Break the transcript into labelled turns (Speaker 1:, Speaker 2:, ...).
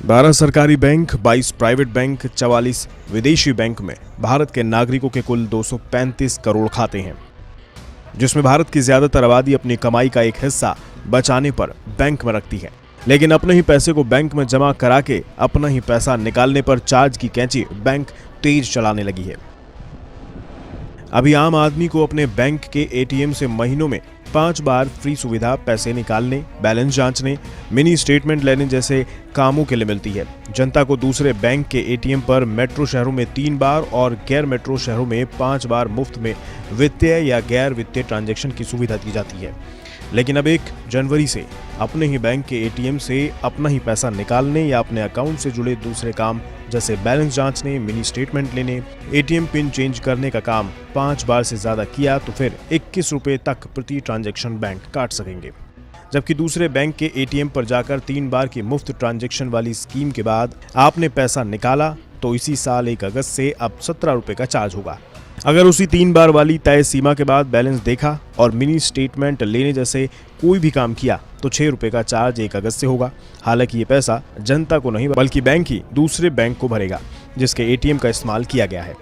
Speaker 1: 12 सरकारी bank, 22 private bank, 44 विदेशी bank में भारत के नागरिकों के कुल 235 करोड़ खाते हैं, जिसमें भारत की ज्यादातर आबादी अपनी कमाई का एक हिस्सा बचाने पर बैंक में रखती है। लेकिन अपने ही पैसे को बैंक में जमा करा के अपना ही पैसा निकालने पर चार्ज की कैंची बैंक तेज चलाने लगी है। अभी आम आदमी को अपने बैंक के एटीएम से महीनों में 5 बार फ्री सुविधा पैसे निकालने, बैलेंस जांचने, मिनी स्टेटमेंट लेने जैसे कामों के लिए मिलती है। जनता को दूसरे बैंक के एटीएम पर मेट्रो शहरों में 3 बार और गैर मेट्रो शहरों में 5 बार मुफ्त में वित्तीय या गैर वित्तीय ट्रांजैक्शन की सुविधा दी जाती है। लेकिन अब 1 जनवरी से अपने ही बैंक के एटीएम से अपना ही पैसा निकालने या अपने अकाउंट से जुड़े दूसरे काम जैसे बैलेंस जांचने, मिनी स्टेटमेंट लेने, एटीएम पिन चेंज करने का काम 5 बार से ज्यादा किया तो फिर 21 रुपए तक प्रति ट्रांजैक्शन बैंक काट सकेंगे। जबकि दूसरे बैंक के एटीएम पर जाकर 3 बार की मुफ्त ट्रांजैक्शन वाली स्कीम के बाद आपने पैसा निकाला तो इसी साल 1 अगस्त से अब 17 रुपए का चार्ज होगा। अगर उसी 3 बार वाली तय सीमा के बाद बैलेंस देखा और मिनी स्टेटमेंट लेने जैसे कोई भी काम किया तो 6 रुपए का चार्ज 1 अगस्त से होगा। हालांकि ये पैसा जनता को नहीं बल्कि बैंक ही दूसरे बैंक को भरेगा जिसके एटीएम का इस्तेमाल किया गया है।